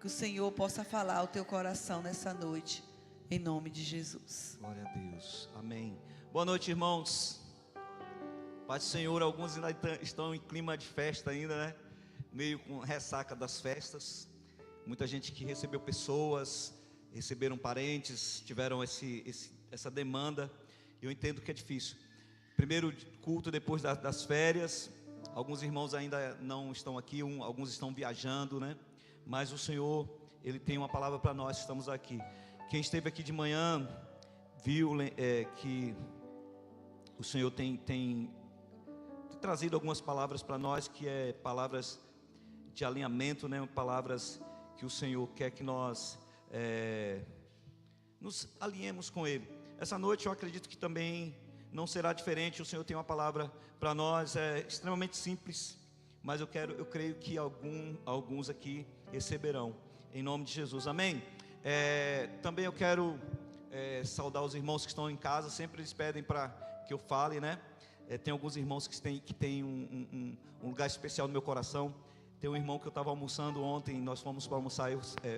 Que o Senhor possa falar ao teu coração nessa noite, em nome de Jesus. Glória a Deus, amém. Boa noite, irmãos. Paz do Senhor. Alguns ainda estão em clima de festa ainda, né? Meio com ressaca das festas. Muita gente que recebeu pessoas, receberam parentes, tiveram essa demanda. Eu entendo que é difícil. Primeiro culto depois das férias. Alguns irmãos ainda não estão aqui, alguns estão viajando, né? Mas o Senhor, Ele tem uma palavra para nós que estamos aqui. Quem esteve aqui de manhã, viu que o Senhor tem trazido algumas palavras para nós, que é palavras de alinhamento, né? Palavras que o Senhor quer que nós nos alinhemos com Ele. Essa noite eu acredito que também não será diferente. O Senhor tem uma palavra para nós, é extremamente simples, mas eu creio que alguns aqui receberão, em nome de Jesus, amém? Também eu quero saudar os irmãos que estão em casa. Sempre eles pedem para que eu fale, né? Tem alguns irmãos que têm um lugar especial no meu coração. Tem um irmão que eu estava almoçando ontem, nós fomos para almoçar,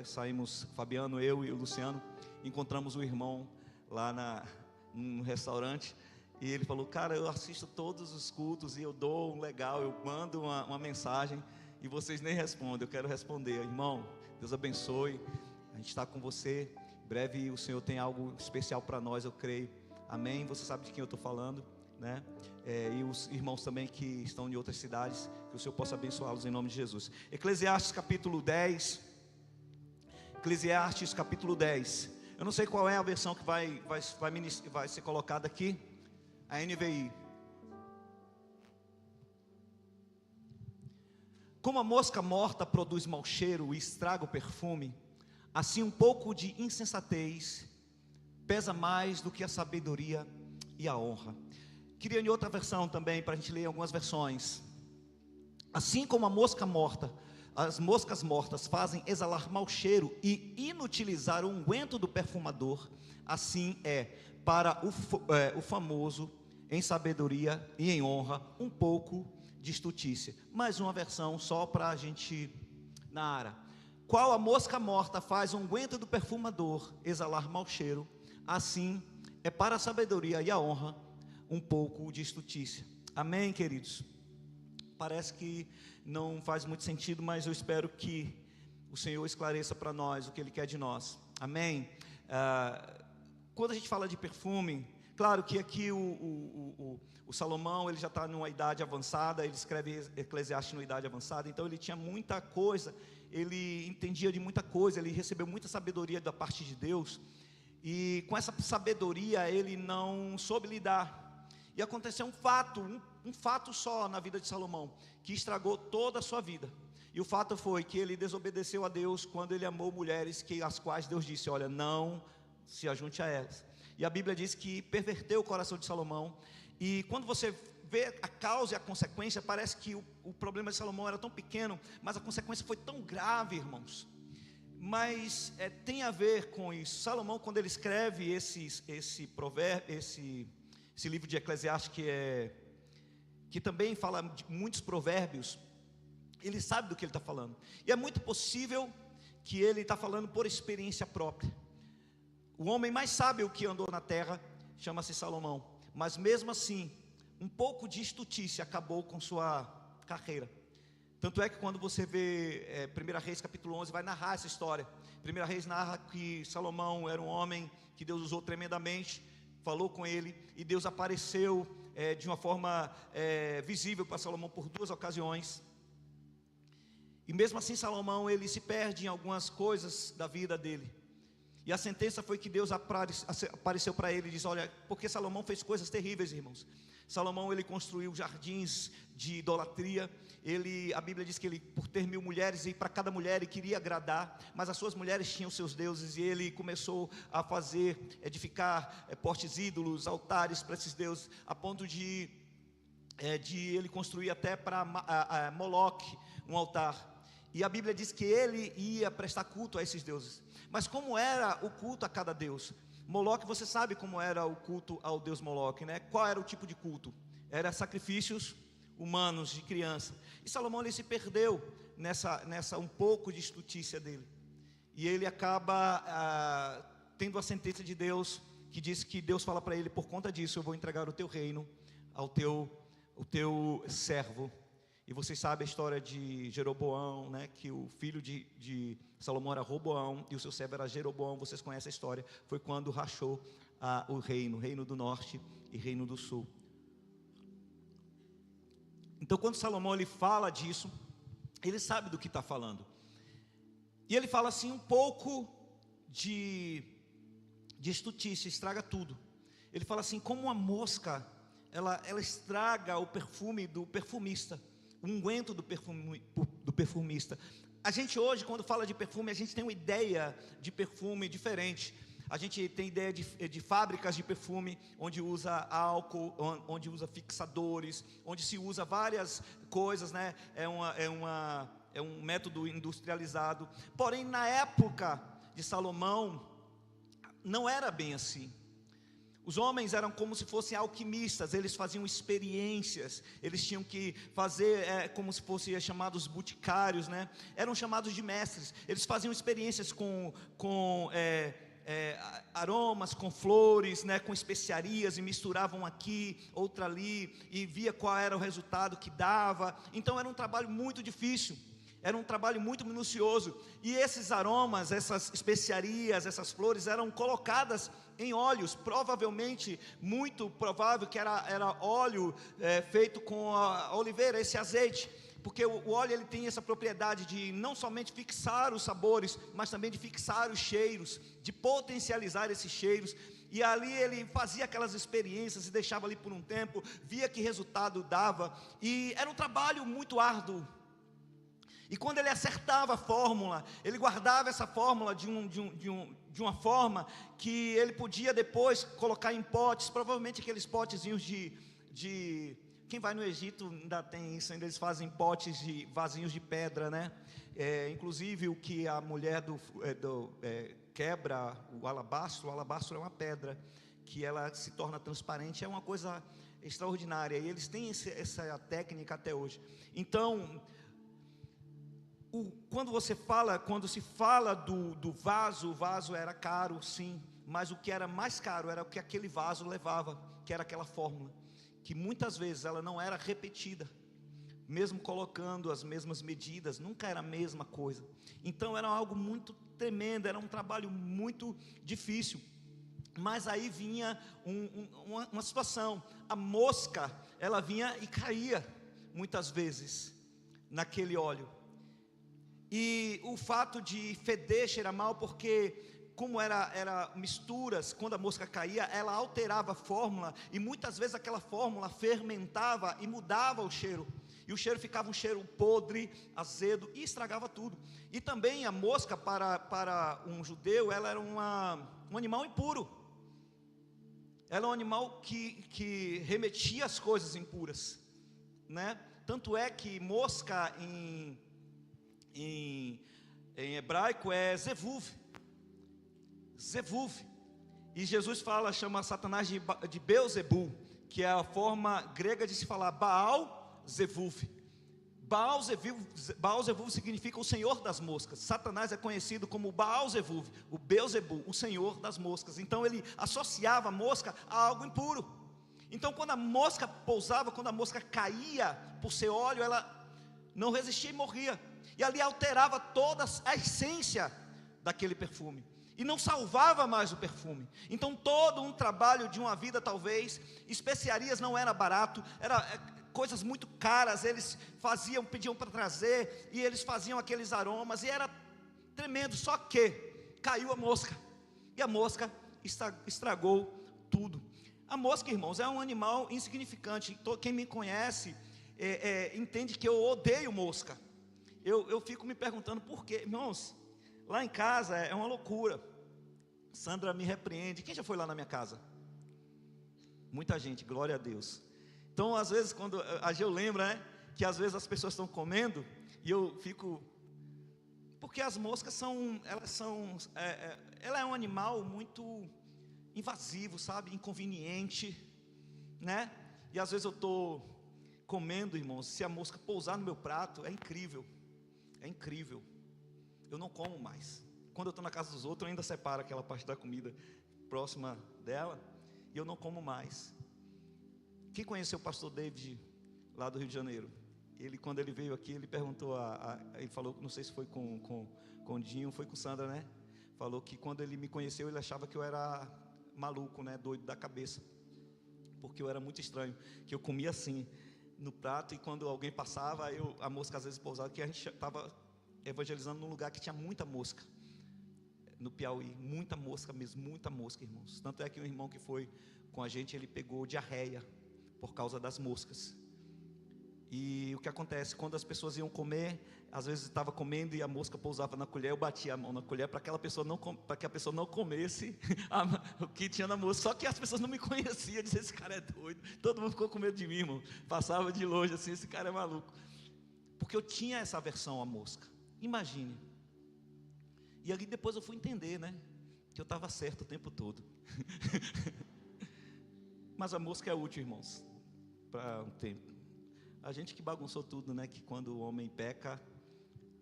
saímos, Fabiano, eu e o Luciano, encontramos o irmão lá num restaurante. E ele falou: cara, eu assisto todos os cultos e eu dou um legal, eu mando uma mensagem e vocês nem respondem. Eu quero responder. Irmão, Deus abençoe, a gente está com você. Em breve o Senhor tem algo especial para nós, eu creio, amém? Você sabe de quem eu estou falando, né? E os irmãos também que estão em outras cidades, que o Senhor possa abençoá-los em nome de Jesus. Eclesiastes capítulo 10. Eclesiastes capítulo 10. Eu não sei qual é a versão que vai ser colocada aqui. A NVI. Como a mosca morta produz mau cheiro e estraga o perfume, assim um pouco de insensatez pesa mais do que a sabedoria e a honra. Queria em outra versão também, para a gente ler algumas versões. Assim como a mosca morta, as moscas mortas fazem exalar mau cheiro e inutilizar o unguento do perfumador, assim é para o famoso em sabedoria e em honra um pouco de estutícia. Mais uma versão só para a gente na área. Qual a mosca morta faz o unguento do perfumador exalar mau cheiro, assim é para a sabedoria e a honra um pouco de estutícia. Amém, queridos? Parece que não faz muito sentido, mas eu espero que o Senhor esclareça para nós o que Ele quer de nós. Amém? Quando a gente fala de perfume, claro que aqui o Salomão, ele já está numa idade avançada, ele escreve Eclesiastes numa idade avançada, então ele tinha muita coisa, ele entendia de muita coisa, ele recebeu muita sabedoria da parte de Deus, e com essa sabedoria ele não soube lidar. E aconteceu um fato só na vida de Salomão, que estragou toda a sua vida. E o fato foi que ele desobedeceu a Deus quando ele amou mulheres as quais Deus disse: olha, não se ajunte a elas. E a Bíblia diz que perverteu o coração de Salomão. E quando você vê a causa e a consequência, parece que o problema de Salomão era tão pequeno, mas a consequência foi tão grave, irmãos. Mas tem a ver com isso. Salomão, quando ele escreve esse provérbio, esse livro de Eclesiastes, que também fala de muitos provérbios, ele sabe do que ele está falando. E é muito possível que ele está falando por experiência própria. O homem mais sábio que andou na terra chama-se Salomão. Mas mesmo assim, um pouco de estutícia acabou com sua carreira. Tanto é que quando você vê 1 Reis capítulo 11, vai narrar essa história. 1 Reis narra que Salomão era um homem que Deus usou tremendamente, falou com ele, e Deus apareceu de uma forma visível para Salomão por 2 ocasiões. E mesmo assim Salomão, ele se perde em algumas coisas da vida dele. E a sentença foi que Deus apareceu para ele e disse: olha, porque Salomão fez coisas terríveis, irmãos. Salomão, ele construiu jardins de idolatria. A Bíblia diz que ele, por ter 1000 mulheres, e para cada mulher ele queria agradar, mas as suas mulheres tinham seus deuses, e ele começou a edificar postes ídolos, altares para esses deuses, a ponto de ele construir até para Moloque um altar. E a Bíblia diz que ele ia prestar culto a esses deuses. Mas como era o culto a cada deus? Moloque, você sabe como era o culto ao deus Moloque, né? Qual era o tipo de culto? Era sacrifícios humanos de criança. E Salomão, ele se perdeu nessa um pouco de estutícia dele. e ele acaba tendo a sentença de Deus, que diz que Deus fala para ele: por conta disso eu vou entregar o teu reino ao teu servo. E vocês sabem a história de Jeroboão, né? Que o filho de Salomão era Roboão e o seu servo era Jeroboão. Vocês conhecem a história. Foi quando rachou o reino do norte e reino do sul. Então, quando Salomão ele fala disso, ele sabe do que está falando. E ele fala assim, um pouco de estutícia, estraga tudo. Ele fala assim: como uma mosca, ela estraga o perfume do perfumista, o unguento do perfumista. A gente hoje, quando fala de perfume, a gente tem uma ideia de perfume diferente. A gente tem ideia de fábricas de perfume, onde usa álcool, onde usa fixadores, onde se usa várias coisas, né? É um método industrializado. Porém, na época de Salomão, não era bem assim. Os homens eram como se fossem alquimistas, eles faziam experiências, eles tinham que fazer como se fossem chamados boticários, né? Eram chamados de mestres, eles faziam experiências com aromas, com flores, né? Com especiarias, e misturavam aqui, outra ali, e via qual era o resultado que dava. Então era um trabalho muito difícil. Era um trabalho muito minucioso. E esses aromas, essas especiarias, essas flores eram colocadas em óleos. Provavelmente, muito provável que era óleo feito com a oliveira, esse azeite. Porque o óleo ele tem essa propriedade de não somente fixar os sabores, mas também de fixar os cheiros, de potencializar esses cheiros. E ali ele fazia aquelas experiências e deixava ali por um tempo, via que resultado dava. E era um trabalho muito árduo. E quando ele acertava a fórmula, ele guardava essa fórmula de uma forma que ele podia depois colocar em potes, provavelmente aqueles potezinhos de quem vai no Egito ainda tem isso, ainda eles fazem potes de vasinhos de pedra, né? Inclusive o que a mulher quebra, o alabastro é uma pedra, que ela se torna transparente, é uma coisa extraordinária, e eles têm essa técnica até hoje. Então, quando se fala do vaso, o vaso era caro, sim, mas o que era mais caro era o que aquele vaso levava, que era aquela fórmula, que muitas vezes ela não era repetida, mesmo colocando as mesmas medidas, nunca era a mesma coisa. Então era algo muito tremendo, era um trabalho muito difícil. Mas aí vinha uma situação, a mosca, ela vinha e caía, muitas vezes, naquele óleo. E o fato de feder, cheirar mal, porque como era misturas, quando a mosca caía, ela alterava a fórmula, e muitas vezes aquela fórmula fermentava e mudava o cheiro, e o cheiro ficava um cheiro podre, azedo, e estragava tudo. E também a mosca, para um judeu, ela era um animal impuro, ela é um animal que remetia às coisas impuras, né? Tanto é que mosca em hebraico é zevuv, e Jesus chama Satanás de Beelzebul, que é a forma grega de se falar Baal Zevuv. Baal Zevuv significa o senhor das moscas. Satanás é conhecido como Baal Zevuv, o Beelzebul, o senhor das moscas. Então ele associava a mosca a algo impuro. Então quando a mosca pousava, quando a mosca caía por ser óleo, ela não resistia e morria. E ali alterava toda a essência daquele perfume, e não salvava mais o perfume. Então todo um trabalho de uma vida, talvez, especiarias não era barato, era coisas muito caras, eles pediam para trazer, e eles faziam aqueles aromas, e era tremendo. Só que caiu a mosca, e a mosca estragou tudo. A mosca, irmãos, é um animal insignificante. Quem me conhece entende que eu odeio mosca. Eu fico me perguntando por quê. Irmãos, lá em casa é uma loucura. Sandra me repreende. Quem já foi lá na minha casa? Muita gente, glória a Deus. Então, às vezes, quando a Geu lembra, né, que às vezes as pessoas estão comendo, e eu fico... Porque as moscas ela é um animal muito invasivo, sabe? Inconveniente, né? E às vezes eu estou comendo, irmãos, se a mosca pousar no meu prato, é incrível. É incrível. Eu não como mais. quando eu estou na casa dos outros, eu ainda separo aquela parte da comida próxima dela, e eu não como mais. Quem conheceu o pastor David, lá do Rio de Janeiro? Ele, quando ele veio aqui, ele perguntou, ele falou, não sei se foi com o Dinho, foi com Sandra, né? Falou que quando ele me conheceu, ele achava que eu era maluco, né? Doido da cabeça, porque eu era muito estranho, que eu comia assim, no prato, e quando alguém passava, a mosca às vezes pousava, que a gente estava evangelizando num lugar que tinha muita mosca, no Piauí, muita mosca mesmo, muita mosca, irmãos. Tanto é que um irmão que foi com a gente, ele pegou diarreia por causa das moscas. E o que acontece, quando as pessoas iam comer, às vezes estava comendo e a mosca pousava na colher, eu batia a mão na colher para que a pessoa não comesse o que tinha na mosca. Só que as pessoas não me conheciam, diziam, esse cara é doido. Todo mundo ficou com medo de mim, irmão. Passava de longe assim, esse cara é maluco. Porque eu tinha essa aversão à mosca. Imagine. E ali depois eu fui entender, né? Que eu estava certo o tempo todo. Mas a mosca é útil, irmãos, para um tempo. A gente que bagunçou tudo, né? Que quando o homem peca,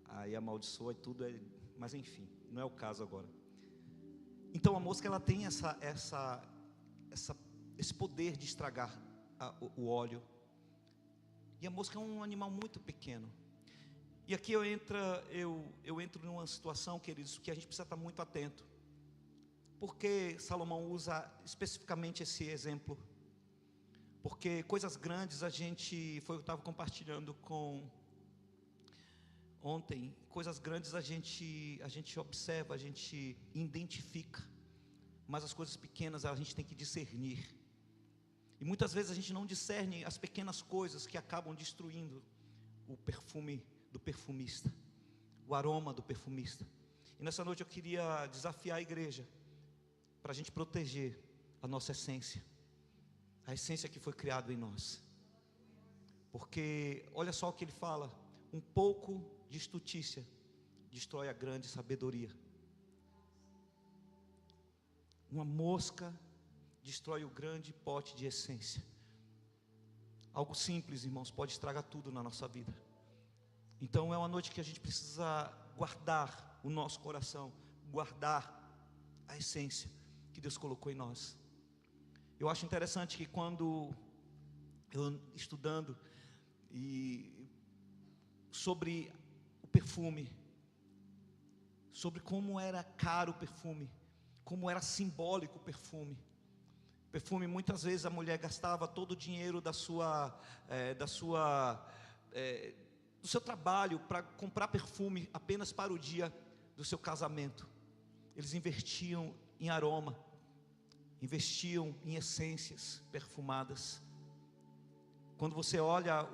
aí amaldiçoa e tudo. Mas enfim, não é o caso agora. Então a mosca, ela tem esse poder de estragar o óleo. E a mosca é um animal muito pequeno. E aqui eu entro numa situação, queridos, que a gente precisa estar muito atento. Porque Salomão usa especificamente esse exemplo? Porque coisas grandes foi o que eu estava compartilhando ontem, coisas grandes a gente observa, a gente identifica, mas as coisas pequenas a gente tem que discernir. E muitas vezes a gente não discerne as pequenas coisas que acabam destruindo o perfume do perfumista, o aroma do perfumista. E nessa noite eu queria desafiar a igreja para a gente proteger a nossa essência, a essência que foi criada em nós. Porque olha só o que ele fala: um pouco de estutícia destrói a grande sabedoria. Uma mosca destrói o grande pote de essência. Algo simples, irmãos, pode estragar tudo na nossa vida. Então é uma noite que a gente precisa guardar o nosso coração, guardar a essência que Deus colocou em nós. Eu acho interessante que quando eu estudando sobre o perfume, sobre como era caro o perfume, como era simbólico o perfume. Perfume, muitas vezes a mulher gastava todo o dinheiro do seu trabalho para comprar perfume apenas para o dia do seu casamento. Eles investiam em aroma, investiam em essências perfumadas. Quando você olha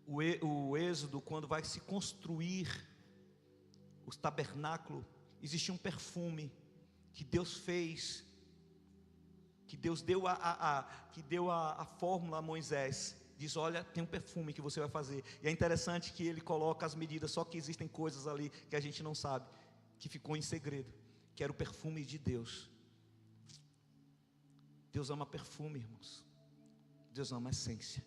o Êxodo, quando vai se construir o tabernáculo, existia um perfume que Deus fez, que Deus deu a fórmula a Moisés. Diz, olha, tem um perfume que você vai fazer. E é interessante que ele coloca as medidas, só que existem coisas ali que a gente não sabe, que ficou em segredo, que era o perfume de Deus. Deus ama perfume, irmãos. Deus ama essência.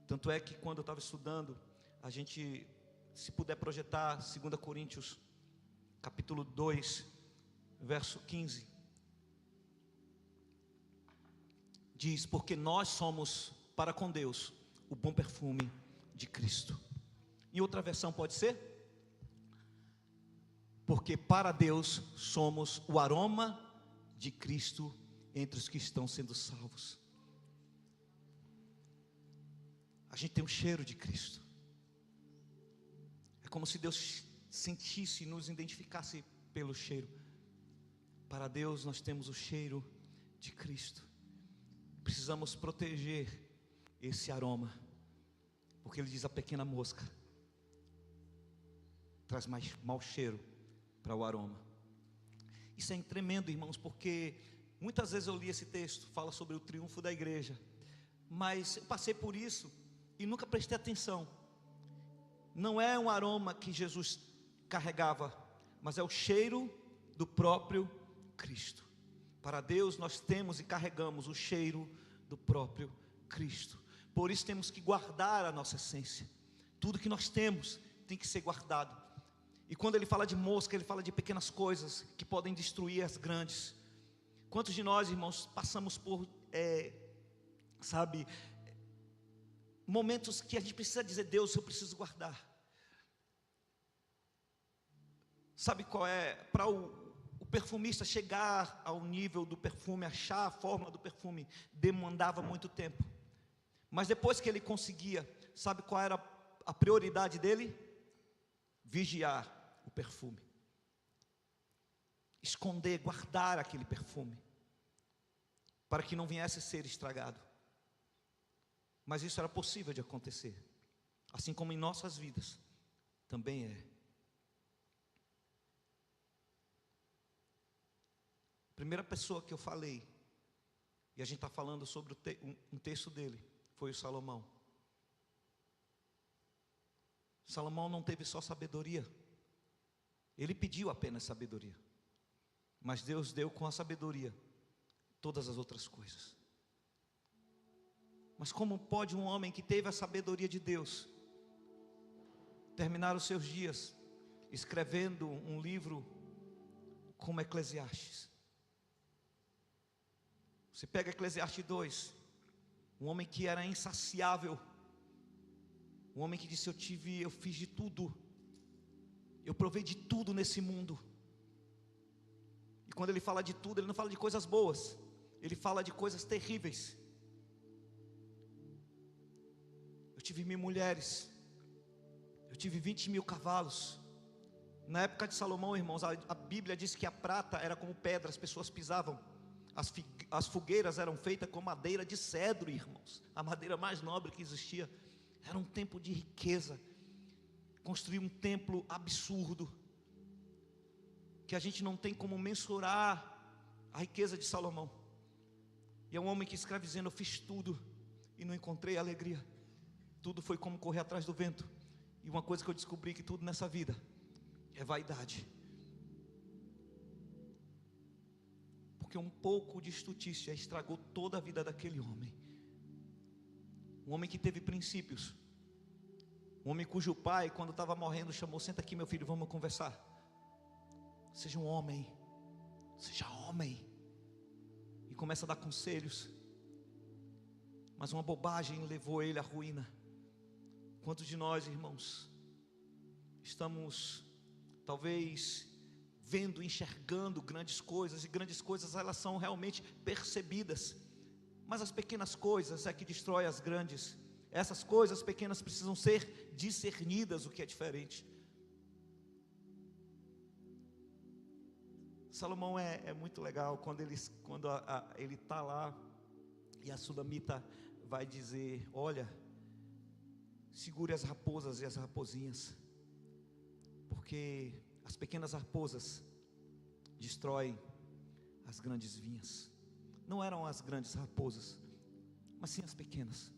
Tanto é que quando eu estava estudando, a gente, se puder projetar 2 Coríntios capítulo 2, verso 15, diz, porque nós somos para com Deus o bom perfume de Cristo. Em outra versão pode ser, porque para Deus somos o aroma de Cristo entre os que estão sendo salvos. A gente tem um cheiro de Cristo. É como se Deus sentisse e nos identificasse pelo cheiro. Para Deus nós temos o cheiro de Cristo. Precisamos proteger esse aroma, porque ele diz, a pequena mosca traz mais mau cheiro para o aroma. Isso é tremendo, irmãos, porque muitas vezes eu li esse texto, fala sobre o triunfo da igreja, mas eu passei por isso e nunca prestei atenção. Não é um aroma que Jesus carregava, mas é o cheiro do próprio Cristo. Para Deus nós temos e carregamos o cheiro do próprio Cristo. Por isso temos que guardar a nossa essência. Tudo que nós temos tem que ser guardado. E quando ele fala de mosca, ele fala de pequenas coisas que podem destruir as grandes. Quantos de nós, irmãos, passamos por, momentos que a gente precisa dizer: Deus, eu preciso guardar. Sabe qual é? Para o perfumista chegar ao nível do perfume, achar a forma do perfume, demandava muito tempo. Mas depois que ele conseguia, sabe qual era a prioridade dele? Vigiar o perfume, esconder, guardar aquele perfume, para que não viesse a ser estragado. Mas isso era possível de acontecer, assim como em nossas vidas também é. A primeira pessoa que eu falei, e a gente está falando sobre um texto dele, foi o Salomão. Salomão não teve só sabedoria, ele pediu apenas sabedoria, mas Deus deu com a sabedoria todas as outras coisas. Mas como pode um homem que teve a sabedoria de Deus terminar os seus dias escrevendo um livro como Eclesiastes? Você pega Eclesiastes 2, um homem que era insaciável, um homem que disse: eu fiz de tudo, eu provei de tudo nesse mundo. E quando ele fala de tudo, ele não fala de coisas boas, ele fala de coisas terríveis. Eu tive 1000 mulheres, eu tive 20.000 cavalos. Na época de Salomão, irmãos, a Bíblia diz que a prata era como pedra, as pessoas pisavam. As fogueiras eram feitas com madeira de cedro, irmãos, a madeira mais nobre que existia. Era um templo de riqueza. Construiu um templo absurdo, que a gente não tem como mensurar a riqueza de Salomão. E é um homem que escreve dizendo: eu fiz tudo e não encontrei alegria. Tudo foi como correr atrás do vento. E uma coisa que eu descobri, que tudo nessa vida é vaidade. Porque um pouco de estutícia estragou toda a vida daquele homem. Um homem que teve princípios. Um homem cujo pai, quando estava morrendo, chamou: senta aqui, meu filho, vamos conversar. Seja um homem, seja homem. E começa a dar conselhos. Mas uma bobagem levou ele à ruína. Quantos de nós, irmãos, estamos talvez vendo, enxergando grandes coisas, e grandes coisas elas são realmente percebidas, mas as pequenas coisas é que destrói as grandes. Essas coisas pequenas precisam ser discernidas, o que é diferente. Salomão é muito legal quando ele está lá e a Sulamita vai dizer: olha, segure as raposas e as raposinhas, porque as pequenas raposas destroem as grandes vinhas. Não eram as grandes raposas, mas sim as pequenas.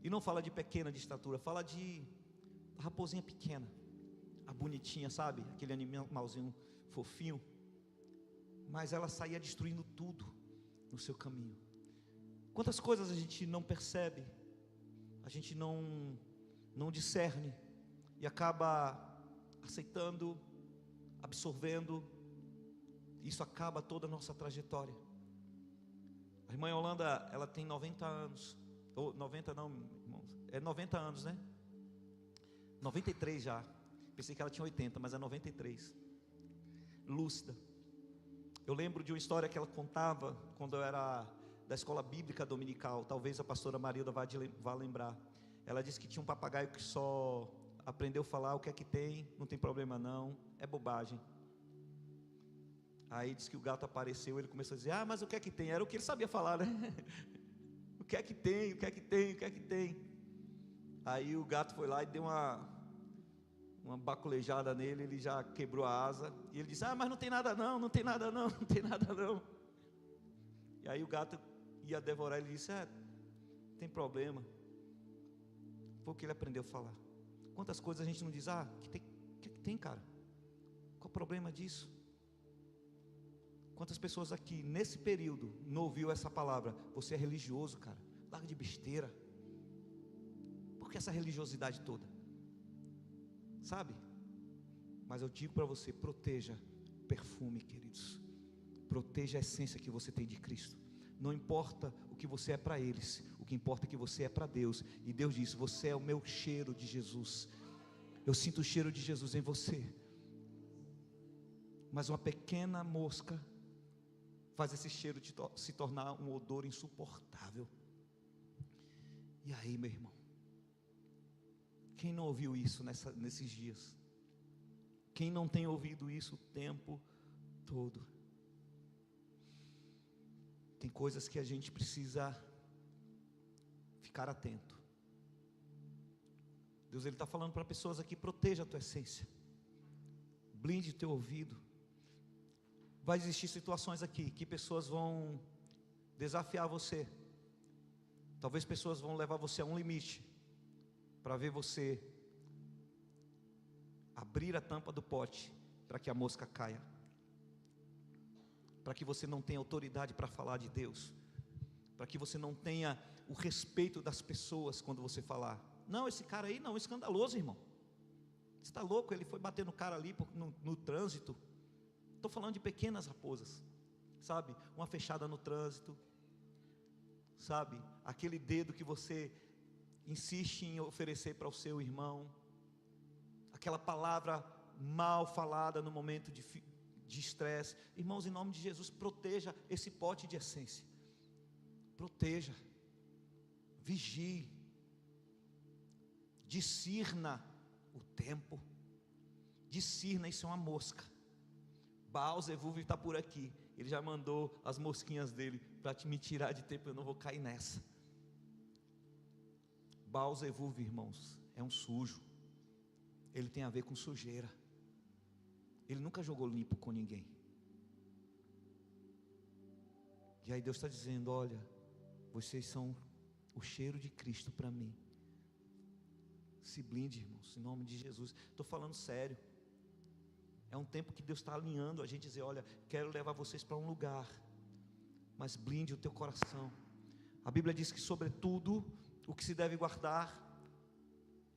E não fala de pequena de estatura, fala de raposinha pequena, a bonitinha, sabe? Aquele animalzinho fofinho. Mas ela saía destruindo tudo no seu caminho. Quantas coisas a gente não percebe, a gente não discerne, e acaba aceitando, absorvendo. Isso acaba toda a nossa trajetória. A irmã Yolanda, ela tem 90 anos. Ou 90 não, irmãos, é 90 anos, né? 93 já. Pensei que ela tinha 80, mas é 93. Lúcida. Eu lembro de uma história que ela contava quando eu era da escola bíblica dominical. Talvez a pastora Marilda vá lembrar. Ela disse que tinha um papagaio que só aprendeu a falar: o que é que tem, não tem problema não, é bobagem. Aí disse que o gato apareceu, ele começou a dizer: ah, mas o que é que tem? Era o que ele sabia falar, né? O que é que tem, o que é que tem, o que é que tem? Aí o gato foi lá e deu uma baculejada nele, ele já quebrou a asa. E ele disse: ah, mas não tem nada não, não tem nada não, não tem nada não. E aí o gato ia devorar, ele disse: tem problema. Foi o que ele aprendeu a falar. Quantas coisas a gente não diz: o que tem, cara? Qual o problema disso? Quantas pessoas aqui nesse período não ouviu essa palavra: você é religioso, cara, larga de besteira. Por que essa religiosidade toda? Sabe? Mas eu digo para você, proteja o perfume, queridos. Proteja a essência que você tem de Cristo. Não importa o que você é para eles, o que importa é que você é para Deus. E Deus diz: você é o meu cheiro de Jesus. Eu sinto o cheiro de Jesus em você. Mas uma pequena mosca faz esse cheiro se tornar um odor insuportável. E aí, meu irmão, quem não ouviu isso nesses dias? Quem não tem ouvido isso o tempo todo? Tem coisas que a gente precisa ficar atento. Deus, Ele está falando para pessoas aqui: proteja a tua essência, blinde o teu ouvido. Vai existir situações aqui que pessoas vão desafiar você. Talvez pessoas vão levar você a um limite, para ver você abrir a tampa do pote, para que a mosca caia, para que você não tenha autoridade para falar de Deus, para que você não tenha o respeito das pessoas quando você falar. Não, esse cara aí não, é escandaloso, irmão. Você está louco? Ele foi bater no cara ali no trânsito. Estou falando de pequenas raposas, sabe? Uma fechada no trânsito, sabe? Aquele dedo que você insiste em oferecer para o seu irmão, aquela palavra mal falada no momento de estresse. Irmãos, em nome de Jesus, proteja esse pote de essência. Proteja, vigie, discirna o tempo, discirna. Isso é uma mosca. Baal-Zevuv está por aqui, ele já mandou as mosquinhas dele para me tirar de tempo, eu não vou cair nessa. Baal-Zevuv, irmãos, é um sujo, ele tem a ver com sujeira, ele nunca jogou limpo com ninguém. E aí Deus está dizendo: olha, vocês são o cheiro de Cristo para mim. Se blinde, irmãos, em nome de Jesus. Estou falando sério. É um tempo que Deus está alinhando a gente, dizer: olha, quero levar vocês para um lugar, mas blinde o teu coração. A Bíblia diz que sobretudo o que se deve guardar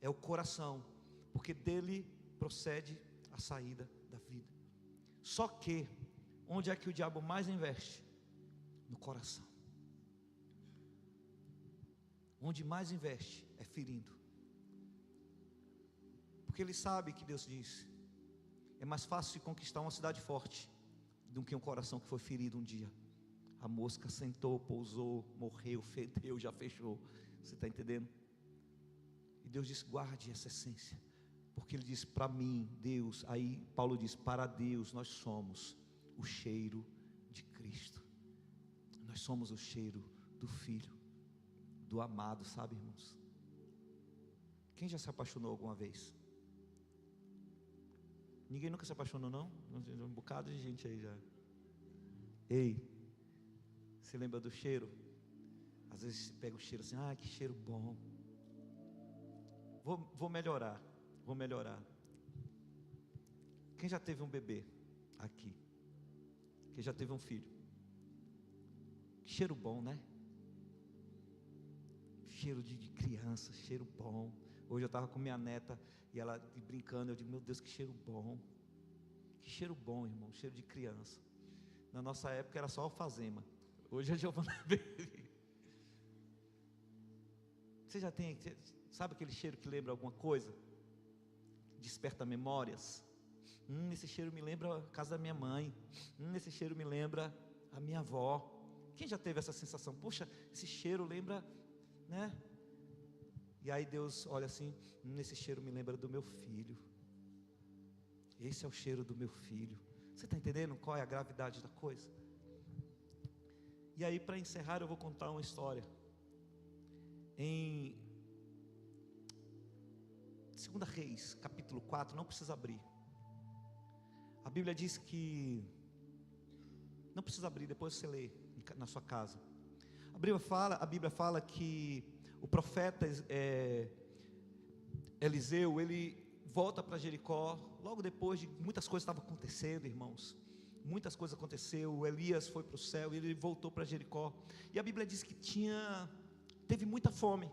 é o coração, porque dele procede a saída da vida. Só que, onde é que o diabo mais investe? No coração. Onde mais investe é ferindo, porque ele sabe que Deus diz: é mais fácil se conquistar uma cidade forte do que um coração que foi ferido um dia. A mosca sentou, pousou, morreu, fedeu, já fechou. Você está entendendo? E Deus diz: guarde essa essência, porque Ele diz: para mim, Deus, aí Paulo diz: para Deus nós somos o cheiro de Cristo. Nós somos o cheiro do Filho, do amado, sabe, irmãos? Quem já se apaixonou alguma vez? Ninguém nunca se apaixonou, não? Um bocado de gente aí já. Ei, você lembra do cheiro? Às vezes você pega o cheiro assim: ah, que cheiro bom. Vou melhorar. Quem já teve um bebê aqui? Quem já teve um filho? Que cheiro bom, né? Cheiro de criança, cheiro bom. Hoje eu estava com minha neta e ela brincando, eu digo: meu Deus, que cheiro bom. Que cheiro bom, irmão, cheiro de criança. Na nossa época era só alfazema. Hoje a Giovana bebe. Você já tem, sabe aquele cheiro que lembra alguma coisa? Desperta memórias. Esse cheiro me lembra a casa da minha mãe. Esse cheiro me lembra a minha avó. Quem já teve essa sensação? Puxa, esse cheiro lembra, né? E aí Deus olha assim: esse cheiro me lembra do meu filho. Esse é o cheiro do meu filho. Você está entendendo qual é a gravidade da coisa? E aí, para encerrar, eu vou contar uma história. Em 2 Reis, capítulo 4, não precisa abrir. A Bíblia diz que, não precisa abrir, depois você lê na sua casa. A Bíblia fala que o profeta Eliseu, ele volta para Jericó, logo depois de muitas coisas estavam acontecendo, irmãos. Muitas coisas aconteceram. Elias foi para o céu e ele voltou para Jericó. E a Bíblia diz que teve muita fome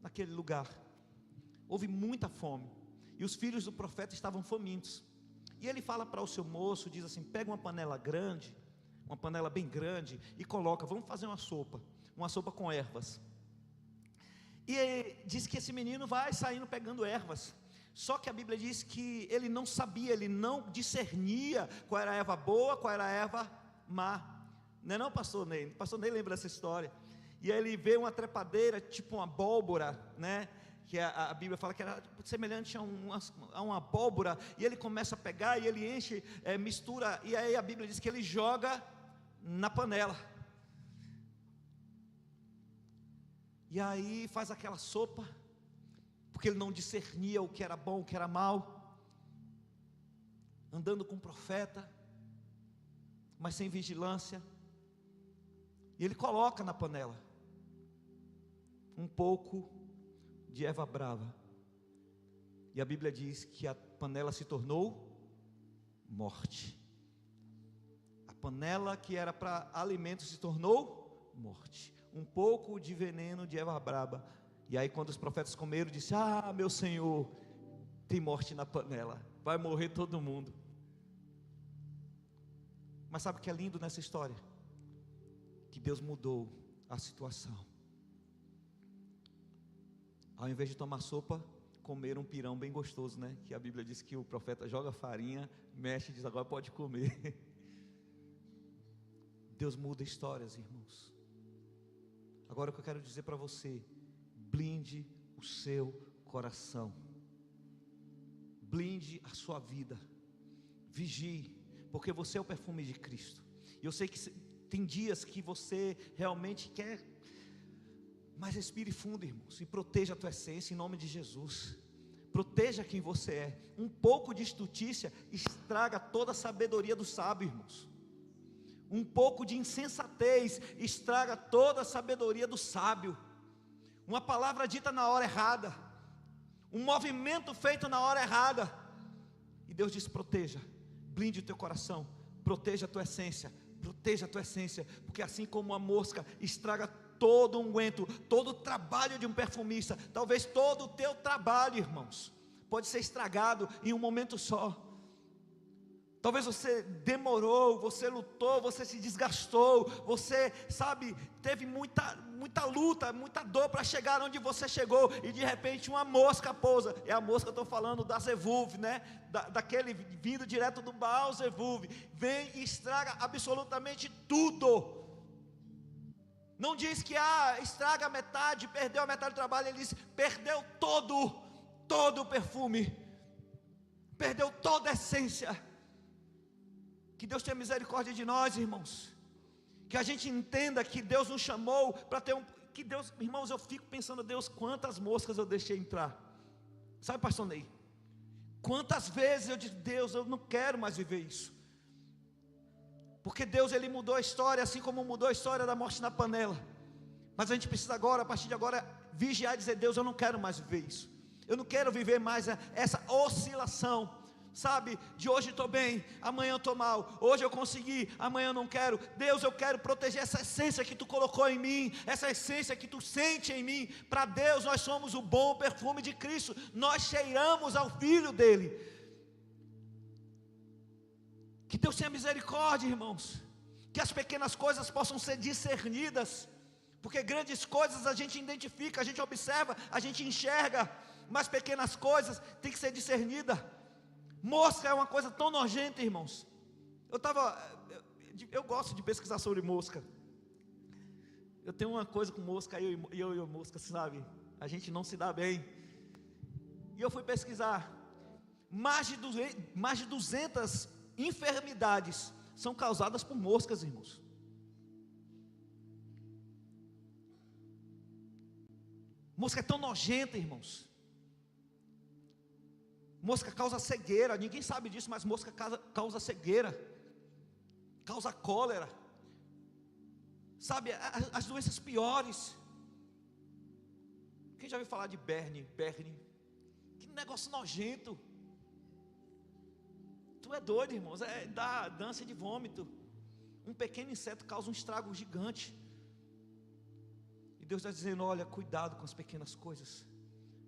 naquele lugar. Houve muita fome. E os filhos do profeta estavam famintos. E ele fala para o seu moço, diz assim: pega uma panela grande, uma panela bem grande, e coloca, vamos fazer uma sopa com ervas. E diz que esse menino vai saindo pegando ervas. Só que a Bíblia diz que ele não sabia, ele não discernia qual era a erva boa, qual era a erva má. Não é não, pastor Ney? O pastor Ney lembra dessa história. E aí ele vê uma trepadeira, tipo uma abóbora, né? Que a Bíblia fala que era semelhante a uma abóbora. E ele começa a pegar e ele enche, mistura. E aí a Bíblia diz que ele joga na panela. E aí faz aquela sopa, porque ele não discernia o que era bom, o que era mal, andando com o profeta, mas sem vigilância. E ele coloca na panela um pouco de erva brava, e a Bíblia diz que a panela se tornou morte. A panela que era para alimento se tornou morte. Um pouco de veneno de erva brava. E aí quando os profetas comeram, disse: ah, meu Senhor, tem morte na panela, vai morrer todo mundo. Mas sabe o que é lindo nessa história? Que Deus mudou a situação. Ao invés de tomar sopa, comeram um pirão bem gostoso, né? Que a Bíblia diz que o profeta joga farinha, mexe e diz: agora pode comer. Deus muda histórias, irmãos. Agora o que eu quero dizer para você: blinde o seu coração, blinde a sua vida, vigie, porque você é o perfume de Cristo. E eu sei que tem dias que você realmente quer, mas respire fundo, irmãos, e proteja a tua essência em nome de Jesus. Proteja quem você é. Um pouco de estultícia estraga toda a sabedoria do sábio, irmãos. Um pouco de insensatez estraga toda a sabedoria do sábio. Uma palavra dita na hora errada, um movimento feito na hora errada. E Deus diz: proteja, blinde o teu coração, proteja a tua essência, proteja a tua essência, porque assim como a mosca estraga todo o unguento, todo o trabalho de um perfumista, talvez todo o teu trabalho, irmãos, pode ser estragado em um momento só. Talvez você demorou, você lutou, você se desgastou, você, sabe, teve muita luta, muita dor para chegar onde você chegou, e de repente uma mosca pousa. É a mosca, eu estou falando da Zevulve, né? Daquele vindo direto do Baal Zevulve, vem e estraga absolutamente tudo. Não diz que estraga a metade, perdeu a metade do trabalho. Ele diz: perdeu todo o perfume, perdeu toda a essência. Que Deus tenha misericórdia de nós, irmãos. Que a gente entenda que Deus nos chamou para ter que Deus, irmãos, eu fico pensando: Deus, quantas moscas eu deixei entrar. Sabe, pastor Ney, quantas vezes eu disse: Deus, eu não quero mais viver isso. Porque Deus, Ele mudou a história, assim como mudou a história da morte na panela. Mas a gente precisa agora, a partir de agora, vigiar e dizer: Deus, eu não quero mais viver isso. Eu não quero viver mais essa oscilação, sabe, de hoje estou bem, amanhã eu estou mal, hoje eu consegui, amanhã eu não quero. Deus, eu quero proteger essa essência que Tu colocou em mim, essa essência que Tu sente em mim. Para Deus, nós somos o bom perfume de Cristo, nós cheiramos ao Filho dEle. Que Deus tenha misericórdia, irmãos, que as pequenas coisas possam ser discernidas, porque grandes coisas a gente identifica, a gente observa, a gente enxerga, mas pequenas coisas tem que ser discernida. Mosca é uma coisa tão nojenta, irmãos. Eu gosto de pesquisar sobre mosca. Eu tenho uma coisa com mosca, eu e mosca, sabe? A gente não se dá bem. E eu fui pesquisar. Mais de 200 enfermidades são causadas por moscas, irmãos. Mosca é tão nojenta, irmãos. Mosca causa cegueira, ninguém sabe disso, mas mosca causa cegueira, causa cólera, sabe, as doenças piores. Quem já ouviu falar de berne? Que negócio nojento. Tu é doido, irmãos, dá ânsia de vômito. Um pequeno inseto causa um estrago gigante. E Deus está dizendo: olha, cuidado com as pequenas coisas,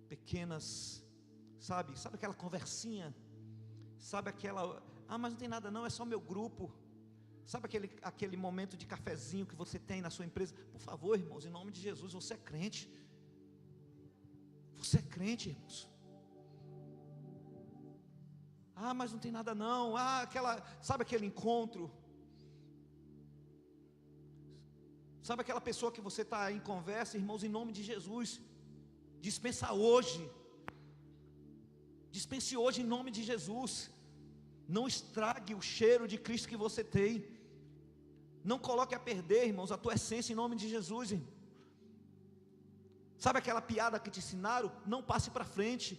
pequenas. Sabe aquela conversinha, Sabe aquela, mas não tem nada não, é só meu grupo. Sabe aquele momento de cafezinho que você tem na sua empresa? Por favor, irmãos, em nome de Jesus, você é crente. Você é crente, irmãos. Mas não tem nada não. Sabe aquele encontro? Sabe aquela pessoa que você está em conversa, irmãos, em nome de Jesus, dispensa hoje. Dispense hoje em nome de Jesus. Não estrague o cheiro de Cristo que você tem. Não coloque a perder, irmãos, a tua essência em nome de Jesus, irmão. Sabe aquela piada que te ensinaram? Não passe para frente.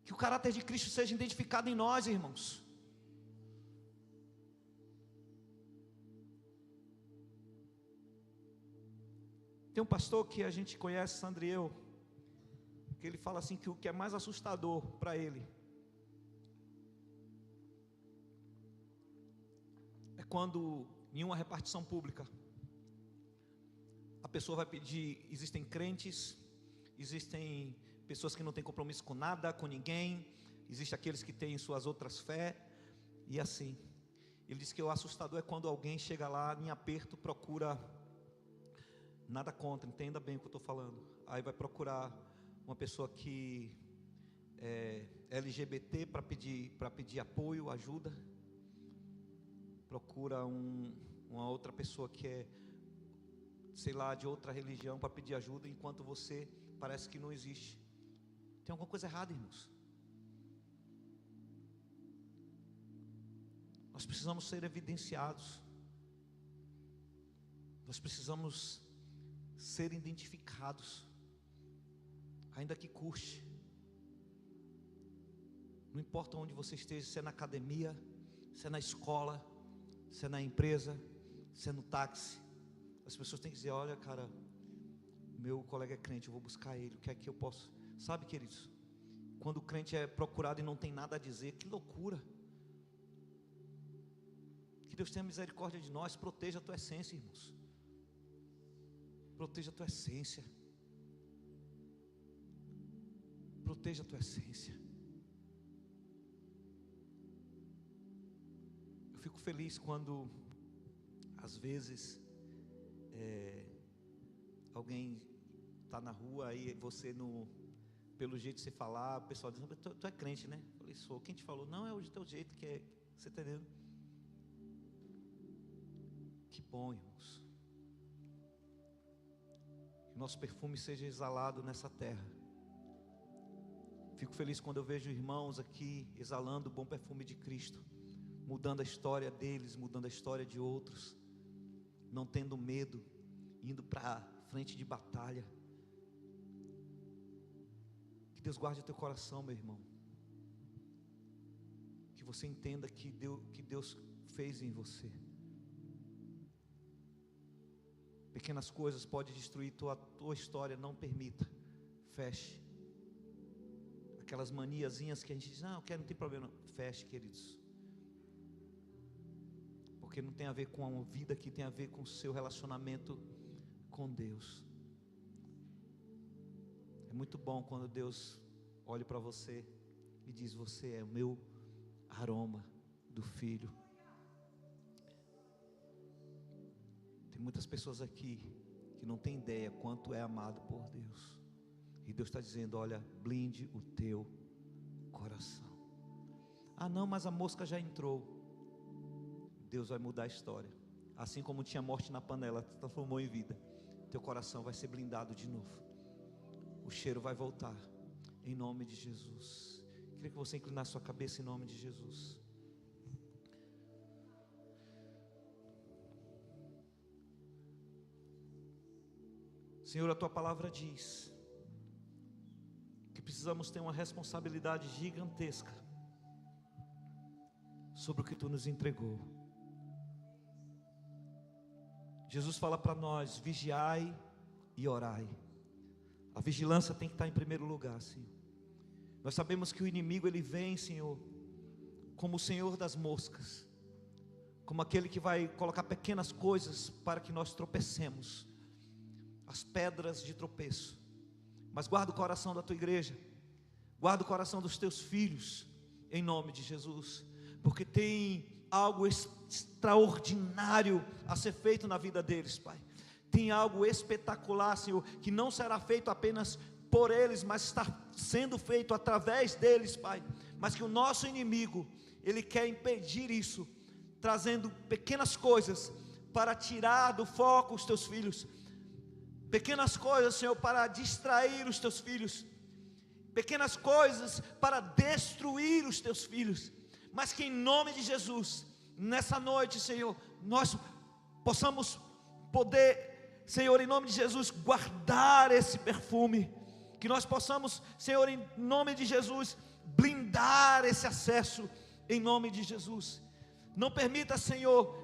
Que o caráter de Cristo seja identificado em nós, irmãos. Tem um pastor que a gente conhece, Sandro e eu, que ele fala assim que o que é mais assustador para ele é quando em uma repartição pública a pessoa vai pedir, existem crentes, existem pessoas que não têm compromisso com nada, com ninguém, existem aqueles que têm suas outras fé, e assim, ele diz que o assustador é quando alguém chega lá em aperto, procura, nada contra, entenda bem o que eu estou falando, aí vai procurar uma pessoa que é LGBT para pedir apoio, ajuda, procura uma outra pessoa que é, sei lá, de outra religião para pedir ajuda, enquanto você parece que não existe. Tem alguma coisa errada, irmãos. Nós precisamos ser evidenciados. Nós precisamos ser identificados, ainda que custe. Não importa onde você esteja, se é na academia, se é na escola, se é na empresa, se é no táxi, as pessoas têm que dizer, olha cara, meu colega é crente, eu vou buscar ele, o que é que eu posso... Sabe, queridos, quando o crente é procurado e não tem nada a dizer, que loucura. Que Deus tenha misericórdia de nós. Proteja a tua essência, irmãos. Proteja a tua essência. Proteja a tua essência. Eu fico feliz quando às vezes alguém está na rua e você pelo jeito de você falar, o pessoal diz, tu é crente, né? Eu falei, sou. Quem te falou? Não, é o teu jeito que é. Você está entendendo? Que bom, irmãos. Que nosso perfume seja exalado nessa terra. Fico feliz quando eu vejo irmãos aqui exalando o bom perfume de Cristo, mudando a história deles, mudando a história de outros, não tendo medo, indo para frente de batalha. Que Deus guarde o teu coração, meu irmão. Que você entenda que Deus fez em você. Pequenas coisas podem destruir tua história, não permita. Feche. Aquelas maniazinhas que a gente diz, não tem problema. Feche, queridos. Porque não tem a ver com a vida aqui, tem a ver com o seu relacionamento com Deus. É muito bom quando Deus olha para você e diz, você é o meu aroma do Filho. Tem muitas pessoas aqui que não têm ideia quanto é amado por Deus. E Deus está dizendo, olha, blinde o teu coração. Não, mas a mosca já entrou. Deus vai mudar a história. Assim como tinha morte na panela, transformou em vida. Teu coração vai ser blindado de novo. O cheiro vai voltar. Em nome de Jesus. Queria que você inclinasse sua cabeça em nome de Jesus. Senhor, a tua palavra diz que precisamos ter uma responsabilidade gigantesca sobre o que tu nos entregou. Jesus fala para nós, vigiai e orai. A vigilância tem que estar em primeiro lugar, Senhor. Nós sabemos que o inimigo ele vem, Senhor, como o Senhor das moscas, como aquele que vai colocar pequenas coisas para que nós tropecemos, as pedras de tropeço. Mas guarda o coração da tua igreja, Guarda o coração dos teus filhos, em nome de Jesus, porque tem algo extraordinário a ser feito na vida deles, Pai. Tem algo espetacular, Senhor, que não será feito apenas por eles, mas está sendo feito através deles, Pai. Mas que o nosso inimigo, ele quer impedir isso, trazendo pequenas coisas para tirar do foco os teus filhos, pequenas coisas, Senhor, para distrair os teus filhos, pequenas coisas para destruir os teus filhos. Mas que em nome de Jesus, nessa noite, Senhor, nós possamos poder, Senhor, em nome de Jesus, guardar esse perfume, que nós possamos, Senhor, em nome de Jesus, blindar esse acesso, em nome de Jesus. Não permita, Senhor,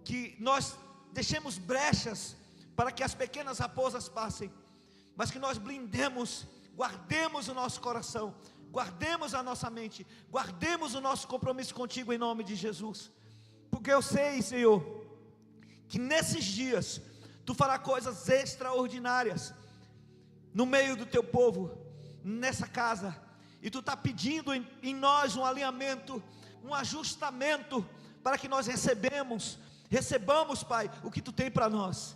que nós deixemos brechas para que as pequenas raposas passem, mas que nós blindemos, guardemos o nosso coração, guardemos a nossa mente, guardemos o nosso compromisso contigo em nome de Jesus, porque eu sei, Senhor, que nesses dias tu farás coisas extraordinárias no meio do teu povo, nessa casa, e tu está pedindo em nós um alinhamento, um ajustamento, para que nós recebamos, Pai, o que tu tem para nós.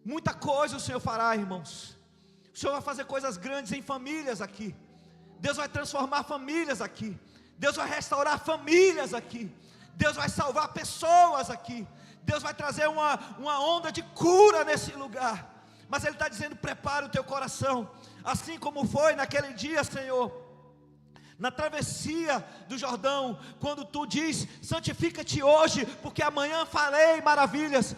Muita coisa o Senhor fará, irmãos. O Senhor vai fazer coisas grandes em famílias aqui. Deus vai transformar famílias aqui. Deus vai restaurar famílias aqui. Deus vai salvar pessoas aqui. Deus vai trazer uma onda de cura nesse lugar. Mas Ele está dizendo: prepara o teu coração, assim como foi naquele dia, Senhor, na travessia do Jordão, quando tu diz: santifica-te hoje, porque amanhã farei maravilhas.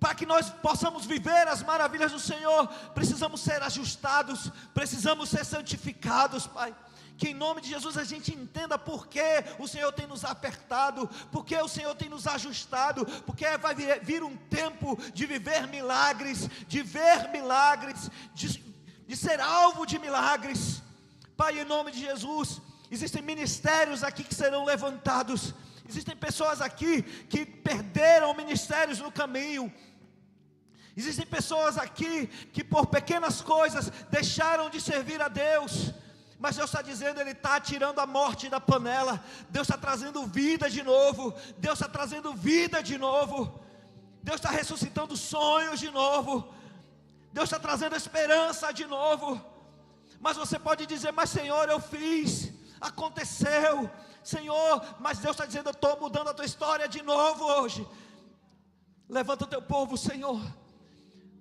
Para que nós possamos viver as maravilhas do Senhor, precisamos ser ajustados, precisamos ser santificados, Pai. Que em nome de Jesus a gente entenda por que o Senhor tem nos apertado, por que o Senhor tem nos ajustado, porque vai vir um tempo de viver milagres, de ver milagres, de ser alvo de milagres. Pai, em nome de Jesus, existem ministérios aqui que serão levantados, existem pessoas aqui que perderam ministérios no caminho, existem pessoas aqui que por pequenas coisas deixaram de servir a Deus, mas Deus está dizendo, Ele está tirando a morte da panela, Deus está trazendo vida de novo, Deus está trazendo vida de novo, Deus está ressuscitando sonhos de novo, Deus está trazendo esperança de novo. Mas você pode dizer: mas Senhor, eu fiz, aconteceu, Senhor, mas Deus está dizendo: eu estou mudando a tua história de novo hoje. Levanta o teu povo, Senhor,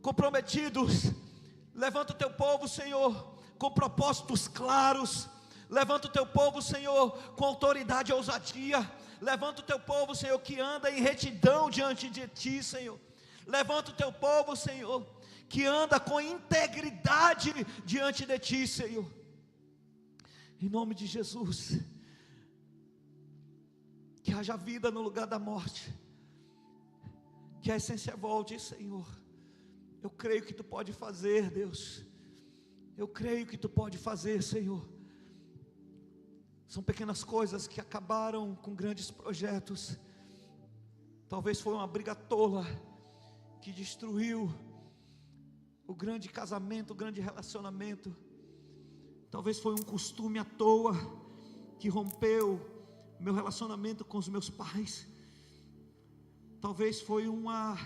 comprometidos, levanta o teu povo, Senhor, com propósitos claros, levanta o teu povo, Senhor, com autoridade e ousadia, levanta o teu povo, Senhor, que anda em retidão diante de Ti, Senhor, levanta o teu povo, Senhor, que anda com integridade diante de Ti, Senhor, em nome de Jesus. Que haja vida no lugar da morte, que a essência volte, Senhor. Eu creio que Tu pode fazer, Deus, eu creio que Tu pode fazer, Senhor. São pequenas coisas que acabaram com grandes projetos. Talvez foi uma briga tola que destruiu o grande casamento, o grande relacionamento. Talvez foi um costume à toa que rompeu meu relacionamento com os meus pais. Talvez foi uma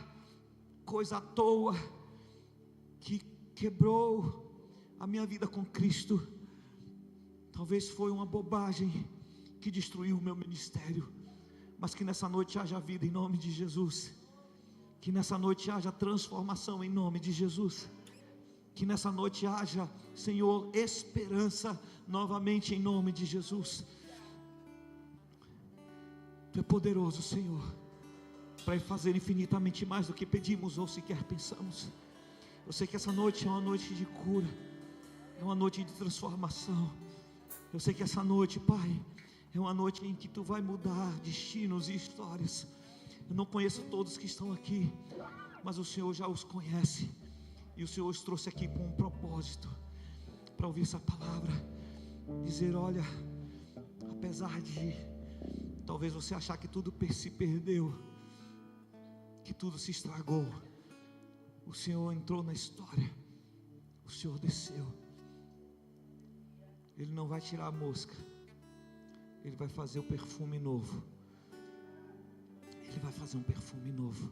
coisa à toa que quebrou a minha vida com Cristo. Talvez foi uma bobagem que destruiu o meu ministério. Mas que nessa noite haja vida em nome de Jesus. Que nessa noite haja transformação em nome de Jesus. Que nessa noite haja, Senhor, esperança novamente em nome de Jesus. Tu é poderoso, Senhor, para fazer infinitamente mais do que pedimos ou sequer pensamos. Eu sei que essa noite é uma noite de cura, é uma noite de transformação. Eu sei que essa noite, Pai, é uma noite em que Tu vai mudar destinos e histórias. Eu não conheço todos que estão aqui, mas o Senhor já os conhece. E o Senhor os trouxe aqui com um propósito, para ouvir essa palavra, dizer: olha, apesar de talvez você achar que tudo se perdeu, que tudo se estragou, o Senhor entrou na história, o Senhor desceu, Ele não vai tirar a mosca. Ele vai fazer o perfume novo. Ele vai fazer um perfume novo.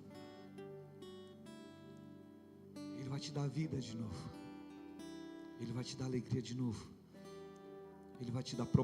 Ele vai te dar vida de novo. Ele vai te dar alegria de novo. Ele vai te dar